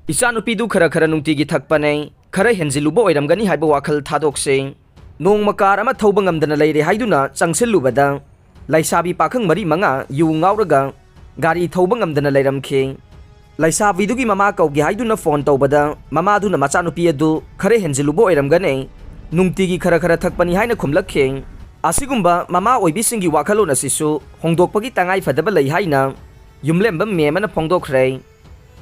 Echanupidu Khara Nungtigi Thakpani, Khara Henjilluba Oiramgani Haiba Wakhal Thadoksi, Nongmakar ama Thaubangamdana Lady Haiduna, Changsilubada, Laisabi Pakang Mari Manga, Yu Ngauraga, Gari Thaubangamdana Layram King, Laisabi Dugi Mamako Haiduna Fon Taubada, Mamaduna Machanupiadu, Khara Henjilluba Oiramgani, Nungtigi Khara Thakpani Haina Kumla King, Asigumba, Mama Oibisingi Wakhalona Sisu, Hongdokpagi Tangai Fadaba Lay Haina, Yumlembam Memana Pongdokre.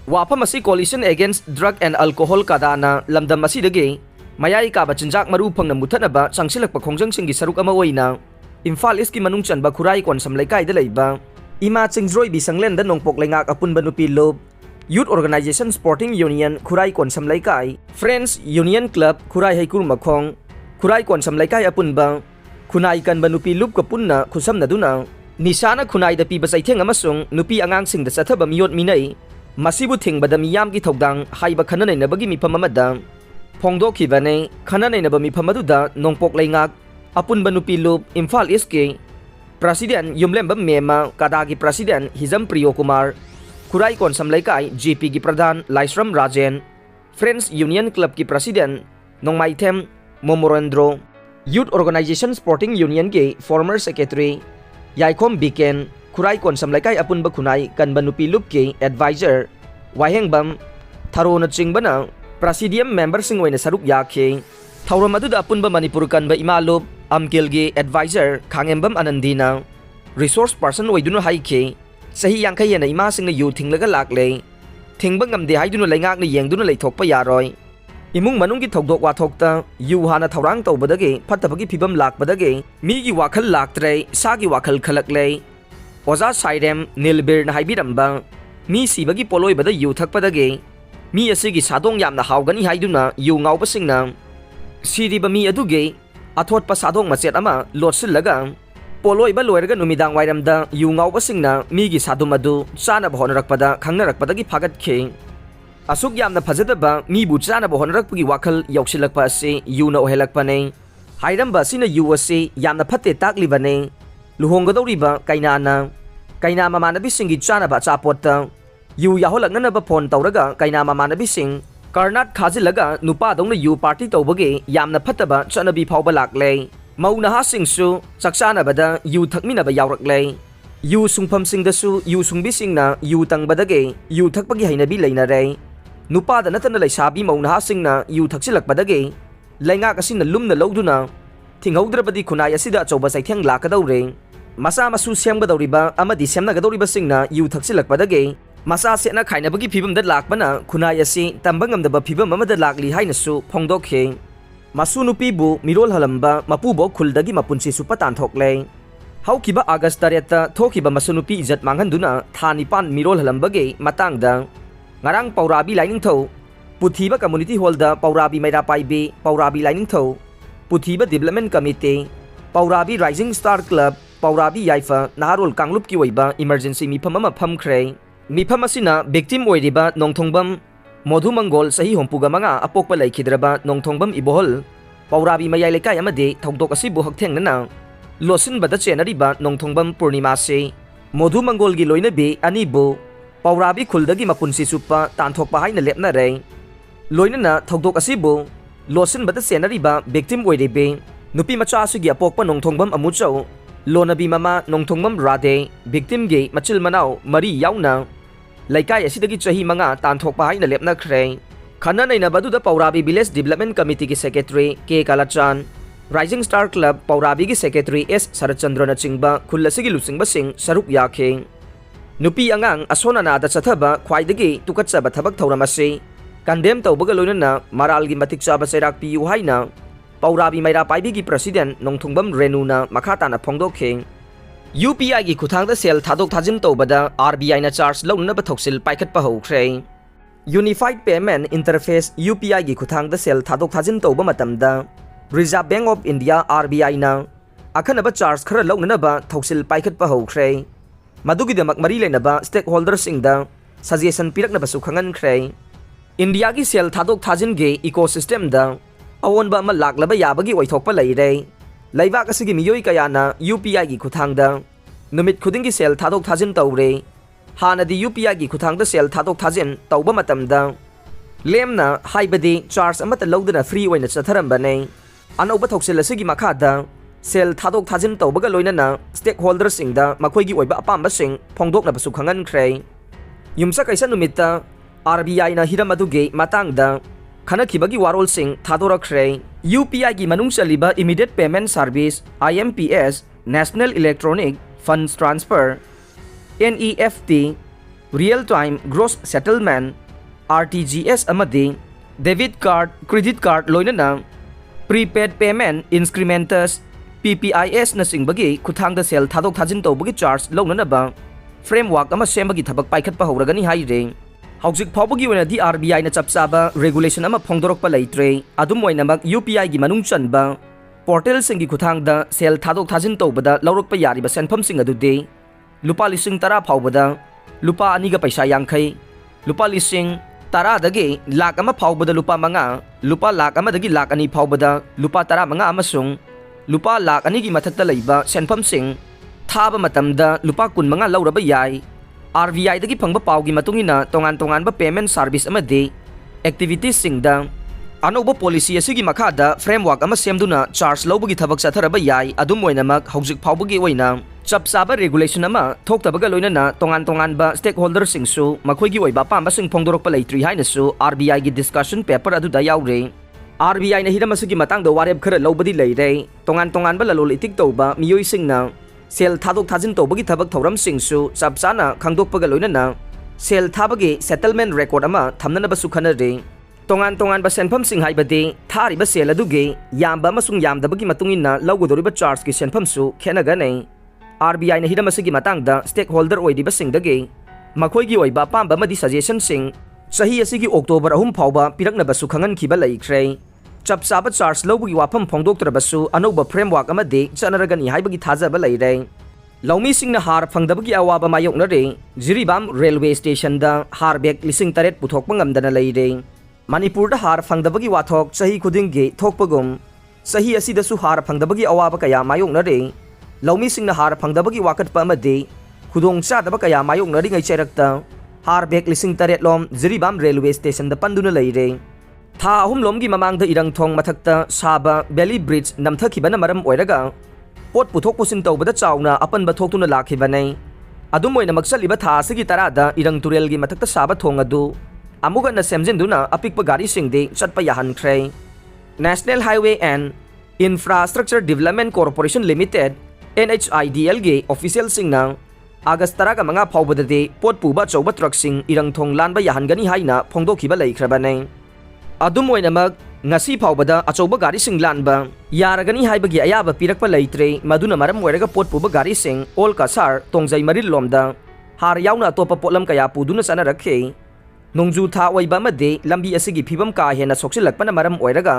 Wapamasi Coalition Against Drug and Alcohol Kadana Lamdam Masidagi Mayai Kaba Chinjak Maru Pang Mutanaba Changsilak Pakongjang Singi Saruk Amawaina Imphal Iski Manungchan Bakurai Kon Samlaikai de Laiba Ima Chingdroi Bisanglenda Nongpok Lengak Apun Banupi Lob Youth Organization Sporting Union Kurai Kon Samlaikai Friends Union Club Kurai Haikur Makong Kurai Kon Samlaikai Apun Bang Kunai Kan Banupi Lob Kapunna Kusam Naduna Nisana Kunai da Pi Basaiteng Amasung Nupi Angang Sing the Sataba Miyot Minay Masibu Ting Badam Yam Gi Togdang Haiba Kanana Nabagi Mipamada Pongdo Kivane Kanana Nabami Pamaduda Nongpok Lengak Apun Banupi Loop Imphal Iski President Yumlemba Mema Kadagi President Hizam Priyo Kumar Kurai Kon Samlaikai GP Gi Pradhan Laisram Rajen Friends Union Club Ki President Nongmaitem Momorandro Youth Organization Sporting Union Ki Former Secretary Yaikom Biken Kurai Kon Samlaikai Apun Bakunai Kan Banupi Loop Ki Advisor Wahengbam Tharona Chingbana Presidium Member Singwena Saruk Yake Tauramadu Apunba Manipur Kan Ba Imalup Amkilgi Advisor Kangembam Anandina Resource Person Waiduna Haike Sahi Yankayana Ima Sing Yu Tinglaga Lakle Tingbangam de Haiduna Langak ni Yangduna Laytokpa Yaroi Imung Manungi Togdok Watokta Yuhana Taurang Tobadagi Patapagi Pibam Lak Badagi Migi Wakhal Laktre Sagi Wakhal Kalakle Oza Sairem Nilbir na Haibiramba Mi Sibagi Poloi Bada Yu Thakpadagi Mi Asigi Sadong Yamna Haugani Haiduna Yu Ngaubasingna Siriba Mi Aduge Athot Pa Sadong Machet Ama Lotsilaga Poloi Ba Loiraga Numidang Wairamda Yu Ngaubasingna Migi Sadumadu Sana Bohonarakpada Kangnarakpadagi Pagat King Asuk Yamna Pazadaba Mi Buchana Bohonarakpagi Wakhal Yoksilakpa Asi Yu Na Ohelakpane Hairamba Sina Yu Asi Yamna Pate Taklibane Luhonggadoriba Kainana Kaina Mamanabi Singi Chanaba Chapota Yu Yaholaknaba Pon Tauraga Kaina Mamanabi Sing Karnat Kazilaga Nupa Dong Yu Party Tobagi Yamna Pataba Chanabi Paubalakle Maunaha Singsu Saksana Bada Yu Thakminaba Yaurakle Yu Sungpam Singdasu Yu Sungbi Singna Yu Tang Badage Yu Thakpagi Hainabi Lainare Nupa da Natana Laisabi Maunaha Singna Yu Thaksilak Badage Lainga Kasina Lumna Loduna Tinghodrabadi Kunai Asida Choba Saitang Lakadaure Masa Masu Semgadoriba Amadi Semnagadoriba Singna Yu Thaksilakpadage Masa Sena Kainabagi Pibum that Lakbana Kunayasi Tambangam the Bapibum Mamada Lakli Hainasu Pongdokhe Masunupibu Mirol Halamba Mapubo Kuldagi Mapunsi Supatan Tokle Haukiba August Tareta Tokiba Masunupi Zat Manganduna Thanipan Mirol Halambage Matangda Ngarang Paurabi Lining Toe Putiba Community Holder Paurabi Maida Paibe Paurabi Lining Toe Putiba Development Committee Paurabi Rising Star Club Paurabi Yaifa Naharol Kanglup Ki Oiba Emergency Mipamama Pamkre Mipamasina Victim Oiriba Nongthongbam Modhu Mangol Sahi Hompuga Manga Apokpa Laikhidraba Nongthongbam Ibohol Paurabi Mayai Lekai Amade Thongdok Asibu Hakthengnana Losin Bada Chenariba Nongthongbam Purnimase Modhu Mangol Gi Loinabi Anibu Paurabi Kuldagi Mapunsi Supa Tanthokpa Haina Lepnare Loinana Thongdok Asibu Losin Bada Chenariba Victim Oiribe Nupi Macha Sugi Apokpa Nongthongbam Amuchau Lonabi Mama Nongthongbam Rade Victim Ge Machil Manau Mari Yauna Laikai Asidagi Chahi Manga Tanthokpa Haina Lepna Kre Khana Naina Baduda Paurabi Village Development Committee Ki Secretary K Kalachan Rising Star Club Paurabi Ki Secretary S Sarachandra Chingba Khulasigi Lusingba Singh Saruk Yakhe Nupi Angang Asonana da Chathaba Khwaidagi Tukatsaba Thabak Thauramasi Kandem Taubaga Loinana Maralgi Matik Chaba Sairak Piu Haina Paurabi Maira Paibi Ki President Nongthongbam Renuna Makhatana Pongdokhe UPI Ki Kuthangda Sel Thadok Thajin Tobada RBI na charge Launaba Thoksil Paikhatpa Hokre Unified Payment Interface UPI Ki Kuthangda Sel Thadok Thajin Toba Matamda Reserve Bank of India RBI na Akhanaba charge Khara Launaba Thoksil Paikhatpa Hokre Madugidamak Mari Lainaba Stakeholders Singda Suggestion Piraknaba Sukhangan Kre India Ki Sel Thadok Thajin Ge Ecosystem da Awonba ama laklaba yabagi oithokpa leire Laibak asigi miyoi kayana UPI gi khuthangda numit khudingi sel thadok thajin tawre hanadi UPI gi khuthangda sel thadok thajin tawba matamda ꯂꯦꯝꯅ ꯍꯥꯏꯕꯗꯤ charge ꯑꯃꯠꯇ ꯂꯧꯗꯅ free ꯑꯣꯏꯅ ꯆꯠꯊꯔꯝꯕꯅꯤ꯫ ꯑꯅꯧꯕ ꯊꯧꯁꯤꯜ ꯑꯁꯤꯒꯤ ꯃꯈꯥꯗ ꯁꯦꯜ ꯊꯥꯗꯣꯛ ꯊꯥꯖꯤꯟ ꯇꯧꯕꯒ ꯂꯣꯏꯅꯅ ꯁ꯭ꯇꯦꯛ ꯍꯣꯜꯗꯔꯁꯤꯡꯗ ꯃꯈꯣꯏꯒꯤ ꯑꯣꯏꯕ ꯑꯄꯥꯝꯕꯁꯤꯡ ꯐꯣꯡꯗꯣꯛꯅꯕꯁꯨ ꯈꯪꯍꯟꯈ꯭ꯔꯦ꯫ ꯌꯨꯝꯁꯀꯩꯁ ꯅꯨꯃꯤꯠꯇ RBIꯅ ꯍꯤꯔꯝ ꯑꯗꯨꯒꯤ ꯃꯇꯥꯡꯗ ꯈꯟꯅꯈꯤꯕꯒꯤ ꯋꯥꯔꯣꯜꯁꯤꯡ ꯊꯥꯗꯣꯔꯛꯈ꯭ꯔꯦ꯫ UPIꯒꯤ ꯃꯅꯨꯡ ꯆꯜꯂꯤꯕ Immediate Payment Service IMPS, National Electronic Funds Transfer NEFT, Real Time Gross Settlement RTGS amadi debit card, credit card loinana prepaid payment instrumentus PPIS na singbagi kuthangda sel thadok thajin tawbagi charge launanaba framework ama sembagi thabak paikhatpa hawragani haire. Haujik phawbagi oina di RBI na chapchaba regulation ama phongdorokpa leitre adum oinamak UPI gi manung chanba portal singi kuthangda sel thadok thajin tawbada laurokpa yariba senpham sing adude lupa lising tara phawbada lupa aniga paisa yangkhai, lupa lising tara dagi lak ama phawbada lupa manga, lupa lak ama dagi lak ani phawbada lupa tara manga amasung lupa lak ani gi mathakta leiba senpham sing thaba matamda lupa kun manga lauraba yai. RBI dagi phangba pawgi matungina tongan ba payment service amadi activities singda anoba policy asigi makhada framework ama semduna charge lobagi thabak chatharaba yai. Adum oinamak haujik phawbagi oina chapsaba regulation ama thoktabaga loinana tongan ba stakeholder singsu makhoigi oiba pamba sing phongdorokpa leitri hainasu RBI gi discussion paper aduda yaure. RBI na hiram asigi matangda wareb khara lobadi leire tongan ba lalol itik tawba miyoi singna sel thadok thajin tawbagi thabak thoram singsu chapchana khangdokpaga loinana sel thabagi settlement record ama thamnana basu khanare. Tongan ba senpham sing haibadi thariba sel adugi yamba amasung yamdabagi matungina lawgodoriba charge ki senpham su khenagane. RBI na hiram asigi matangda stakeholder oidiba singdagi makhoigi oiba pamba madi suggestion sing sahi asigi October 3 phawba piraknabasu khangankhiba leikhre. Chapchaba charge lawbugi wafam phongdoktrabasu anoba framework amadi chanaragani haibagi thajaba leire. Laumi singna har phangdabagi awaba mayoknare Jiribam railway station da har bek lising taret puthokpa ngamdana leire. Manipur da har phangdabagi wathok sahi khudinggi thokpagum sahi asidasu har phangdabagi awaba kaya mayoknare laumi singna har phangdabagi wakatpa amadi khudong chadaba kaya mayoknari ngai cherakta har bek lising taret lom Jiribam railway station da panduna leire. Tha ahum lomgi mamangda irangthong mathakta saba belly bridge namthakibana maram oiraga pot puthok pusin tawbada chawna apanba thoktuna lakhibane. Adum oina maksaliba tha asigi tarada irang turelgi mathakta saba thong adu amuga na semjinduna apikpa gari singde chatpa yahankhre. National Highway and Infrastructure Development Corporation Limited NHIDL ge official singna August 10 mga phawbadade pot puba chawba truck sing irangthong lanba yahangani haina phongdokhiba leikrabane. Adum oinamak ngasi phawbada achawba gari sing lanba yaragani haibagi ayaba pirakpa leitre maduna maram oiraga pot puba gari sing all kasar tongjai maril lomda har yauna topa potlam kaya puduna sana rakhe. Nongju tha oiba made lambi asigi phibam ka hena soksilakpana maram oiraga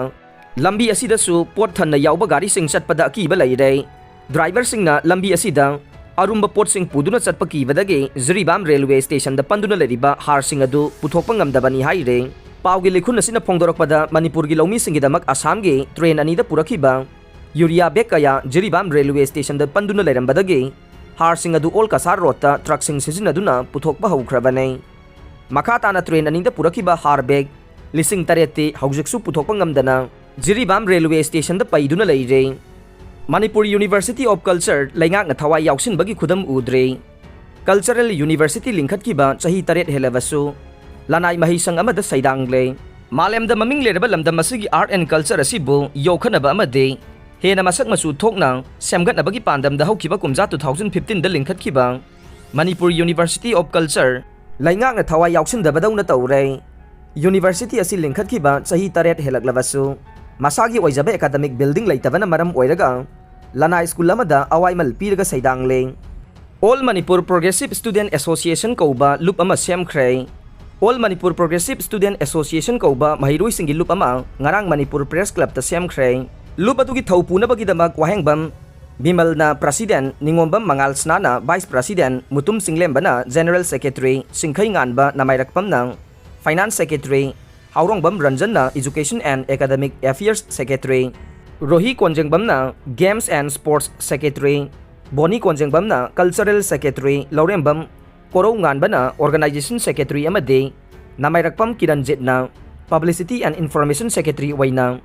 lambi asidasu pot thanna yauba gari sing chatpada akiba leire. Driver singna lambi asida arumba pot sing puduna chatpa kibadage Jiribam railway station da panduna leriba har sing adu puthokpa ngamdabani haire. Paugi likhun asina phongdorokpada Manipur gi laumi singidamak Assam gi train anida purakhiba urea bag kaya Jiribam railway station da panduna lerambadage har sing adu ol kasar rota truck sing sizinaduna puthokpa haukrabane. Makhatana train anida purakhiba har bag lising tarete haujiksu puthokpa ngamdana Jiribam railway station da paiduna leire. Manipur University of Culture laingak na thawai yauksin bagi khudam udre. Cultural University lingkhatkiba chahi taret helabasu lanai mahisang amada saidangle malemda maming leraba lamdam asigi art and culture asibu yokhanaba amade hena masak masu thokna semgatnabagi pandamda haukiba kumja 2015 da lingkhatkiba Manipur University of Culture laingak na thawai yauksin dabadawna tawre. University asi lingkhatkiba chahi taret helaklabasu masagi oijaba academic building leitabana maram oiraga lana school amada awaimal piraga saidangle. All Manipur Progressive Student Association kauba loop ama semkhre. All Manipur Progressive Student Association kauba mahiroi singi loop ama ngarang Manipur Press Club ta semkhre. Loop atugi thaupuna bagidamak wahengbam Bimal na President Ningombam Mangal Snana Vice President Mutum Singlembana General Secretary Singkhai Nganba namairakpam nang Finance Secretary Haurongbam Ranjan na Education and Academic Affairs Secretary Rohi Konjengbam na Games and Sports Secretary Boni Konjengbam na Cultural Secretary Laurembam Korong Nganba na Organization Secretary amade namairakpam Kiranjit na Publicity and Information Secretary Waina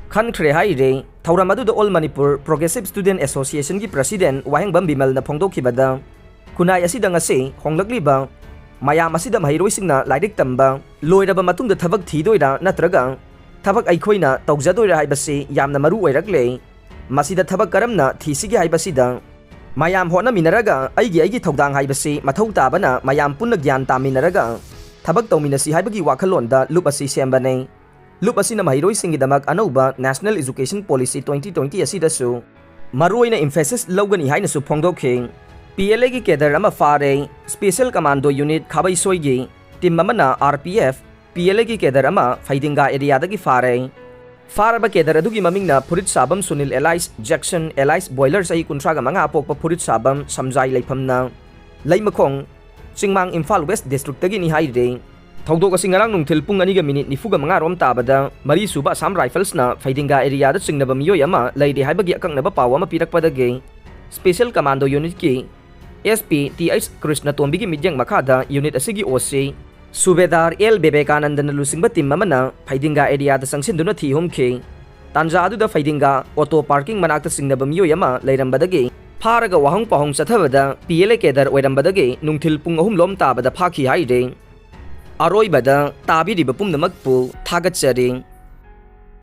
Khankhre haire thauram adu All Manipur Progressive Student Association ki President Wahengbam Bimal na phongdokhibada kunai asida ngase honglakliba mayam asida mahiroisingna lairik tamba loiraba matungda thabak thidoira natraga thabak aikhoina tawjadoira haibase yamna maru oirakle masida thabak karamna thisigi haibasida mayam hona minaraga aigi thodang haibase mathau tabana mayam punna gyan taminaraga thabak tawminasi haibagi wakhalonda loop asi sembane loop asina mahiroisingi damak anauba National Education Policy 2020 asidasu maruina emphasis logani haina su phongdokhe PLA की केदर अमा फारे special commando unit खाबाई सोईगी team अमना RPF PLA की केदर अमा फाइटिंगा एरिया की फारे फारबा केदर अदुगी ममिंगना फुरित साबम Sunil alias Jackson alias Boiler सही कुंट्रागा मंगा अपोकपा फुरित साबम समजाई लैफमना लैमखोंग चिंगमांग इम्फाल वेस्ट डिस्ट्रिक्ट तगी निहाइरे थौदोक असि ngarang nungthil pung 2 minute 45 rom tabada mari suba Assam Rifles na फाइटिंगा एरिया दा चिंगनबा मियोय अमा लैदे हाइबगी अकंगनबा पाव अमा पिरकपदगे स्पेशल कमांडो यूनिट की SP TH Krishna Tombi की मिजंग मखादा यूनिट असिगी ओसी सुबेदार एल बेबेकानंदन लुसिंगबा टीम अमना फाइटिंगा एरिया दा संगसिनदुना थी होमखे तांजा अदुदा फाइटिंगा ऑटो पार्किंग मनाक्ता सिंगनबा मियोय अमा लैरंबदगे फारगा वाहंग पाहंग चथबदा PLA केदर ओइरंबदगे नुंगथिल पुंग 3 लोम ताबदा फाखी हाइरे अरोइबदा ताबिरिबा पुमनमकपु थागतचरी।